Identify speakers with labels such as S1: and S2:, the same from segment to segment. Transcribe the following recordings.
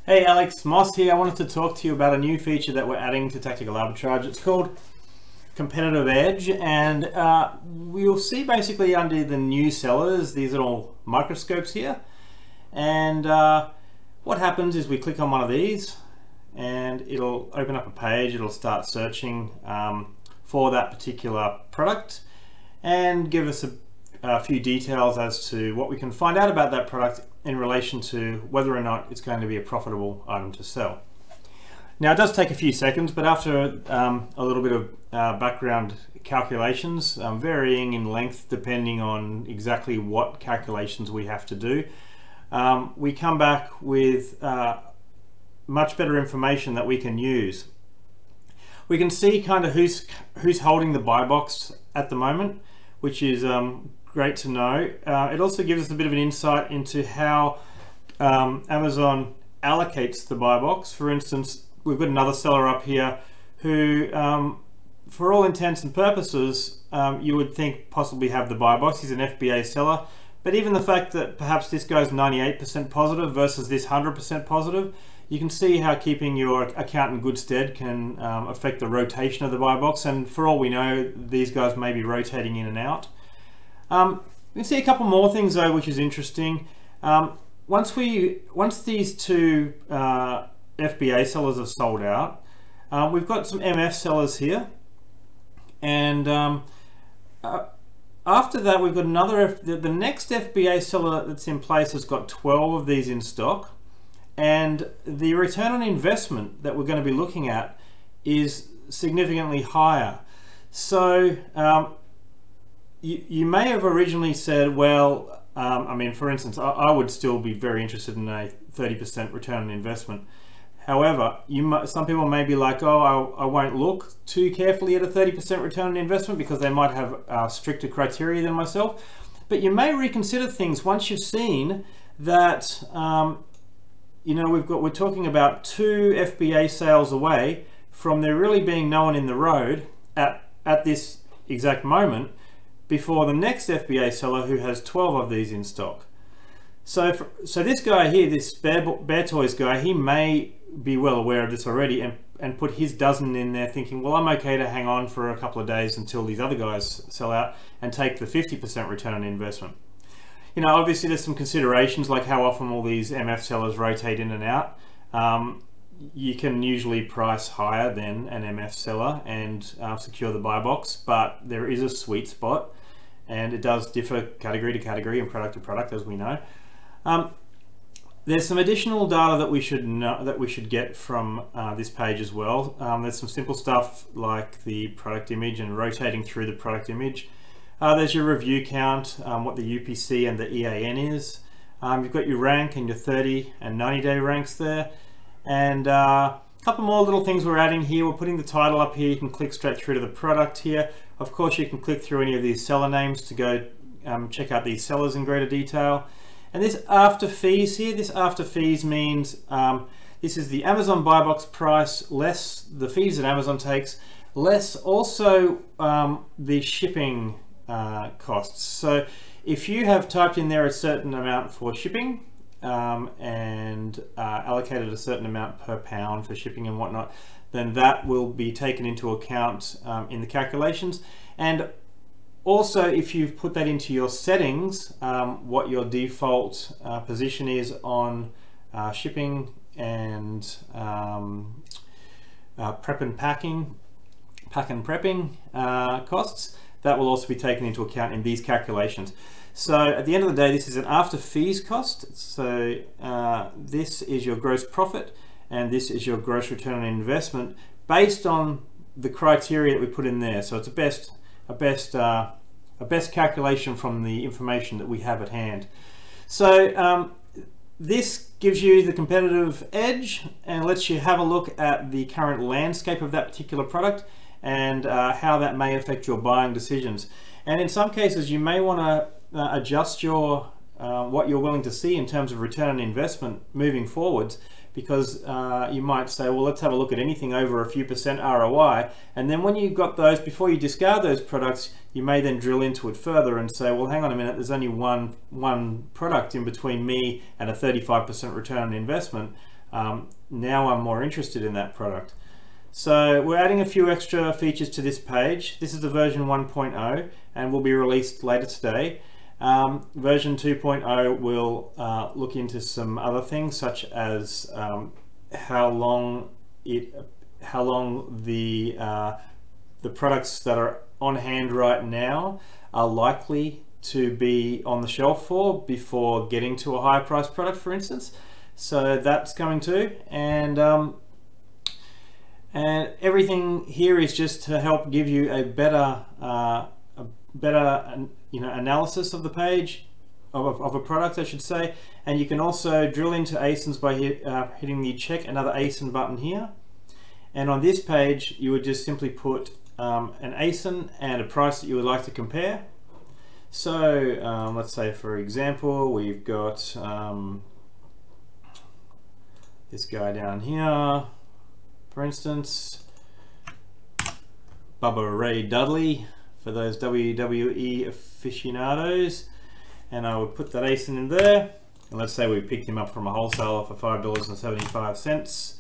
S1: Hey Alex, Moss here. I wanted to talk to you about a new feature that we're adding to Tactical Arbitrage. It's called Competitive Edge, and we'll see basically under the new sellers these little microscopes here. And what happens is we click on one of these and it'll open up a page. It'll start searching for that particular product and give us a few details as to what we can find out about that product in relation to whether or not it's going to be a profitable item to sell. Now it does take a few seconds, but after a little bit of background calculations, varying in length depending on exactly what calculations we have to do, we come back with much better information that we can use. We can see kind of who's holding the buy box at the moment, which is great to know. It also gives us a bit of an insight into how Amazon allocates the buy box. For instance, we've got another seller up here who, for all intents and purposes, you would think possibly have the buy box. He's an FBA seller, but even the fact that perhaps this goes 98% positive versus this 100% positive, you can see how keeping your account in good stead can affect the rotation of the buy box. And for all we know, these guys may be rotating in and out. We can see a couple more things though, which is interesting. Once these two FBA sellers are sold out, we've got some MF sellers here, and after that we've got another. The next FBA seller that's in place has got 12 of these in stock, and the return on investment that we're going to be looking at is significantly higher. So you may have originally said, well, I mean, for instance, I would still be very interested in a 30% return on investment. However, some people may be like, oh, I won't look too carefully at a 30% return on investment because they might have stricter criteria than myself. But you may reconsider things once you've seen that, you know, we're talking about 2 FBA sales away from there really being no one in the road at this exact moment, before the next FBA seller who has 12 of these in stock. So this guy here, this Bear Toys guy, he may be well aware of this already and put his dozen in there thinking, well, I'm okay to hang on for a couple of days until these other guys sell out and take the 50% return on investment. You know, obviously there's some considerations like how often all these MF sellers rotate in and out. You can usually price higher than an MF seller and secure the buy box, but there is a sweet spot, and it does differ category to category and product to product, as we know. There's some additional data that we should know, that we should get from this page as well. There's some simple stuff like the product image and rotating through the product image. There's your review count, what the UPC and the EAN is. You've got your rank and your 30 and 90-day ranks there. And a couple more little things we're adding here. We're putting the title up here. You can click straight through to the product here. Of course, you can click through any of these seller names to go check out these sellers in greater detail. And this after fees here, this after fees means this is the Amazon buy box price less the fees that Amazon takes, less also the shipping costs. So if you have typed in there a certain amount for shipping, and allocated a certain amount per pound for shipping and whatnot, then that will be taken into account in the calculations. And also, if you've put that into your settings, what your default position is on shipping and prep and packing, pack and prepping costs, that will also be taken into account in these calculations. So at the end of the day, this is an after fees cost. So this is your gross profit and this is your gross return on investment based on the criteria that we put in there. So it's a best calculation from the information that we have at hand. So this gives you the competitive edge and lets you have a look at the current landscape of that particular product and how that may affect your buying decisions. And in some cases, you may want to adjust your what you're willing to see in terms of return on investment moving forwards, because you might say, well, let's have a look at anything over a few percent ROI, and then when you've got those, before you discard those products, you may then drill into it further and say, well, hang on a minute, there's only one product in between me and a 35% return on investment. now I'm more interested in that product. So we're adding a few extra features to this page. This is the version 1.0 and will be released later today. Version 2.0 will look into some other things, such as how long the products that are on hand right now are likely to be on the shelf for before getting to a higher price product, for instance. So that's coming too, and everything here is just to help give you a better analysis of the page of a product, I should say. And you can also drill into ASINs by hitting the check another ASIN button here. And on this page, you would just simply put an ASIN and a price that you would like to compare. So let's say, for example, we've got this guy down here, for instance, Bubba Ray Dudley, for those WWE aficionados, and I would put that ASIN in there, and let's say we picked him up from a wholesaler for $5.75.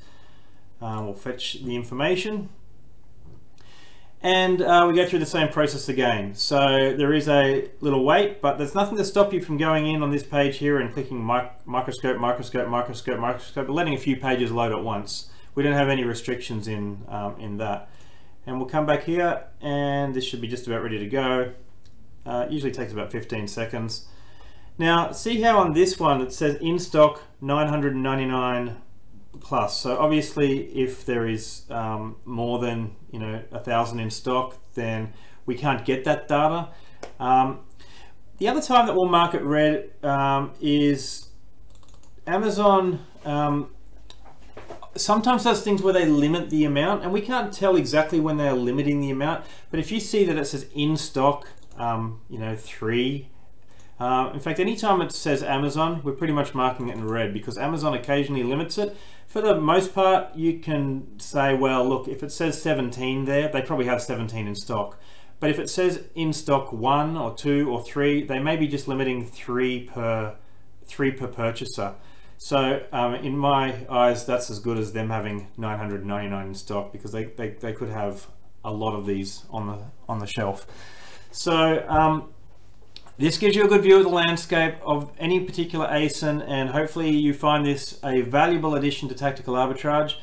S1: We'll fetch the information, and we go through the same process again. So there is a little wait, but there's nothing to stop you from going in on this page here and clicking microscope, microscope, microscope, microscope, but letting a few pages load at once. We don't have any restrictions in that. And we'll come back here, and this should be just about ready to go. Usually takes about 15 seconds. Now, see how on this one it says in stock 999 plus. So obviously, if there is more than 1,000 in stock, then we can't get that data. The other time that we'll mark it red is Amazon. Sometimes does things where they limit the amount, and we can't tell exactly when they're limiting the amount, but if you see that it says in stock 3, in fact, anytime it says Amazon, we're pretty much marking it in red, because Amazon occasionally limits it. For the most part, you can say, well, look, if it says 17 there, they probably have 17 in stock. But if it says in stock 1 or 2 or 3, they may be just limiting 3 per purchaser. So in my eyes, that's as good as them having 999 in stock, because they could have a lot of these on the shelf. So this gives you a good view of the landscape of any particular ASIN, and hopefully you find this a valuable addition to Tactical Arbitrage.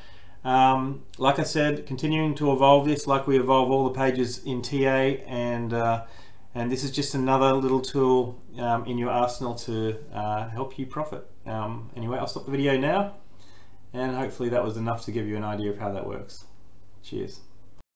S1: Like I said, continuing to evolve this like we evolve all the pages in TA, and this is just another little tool in your arsenal to help you profit. Anyway, I'll stop the video now, and hopefully that was enough to give you an idea of how that works. Cheers.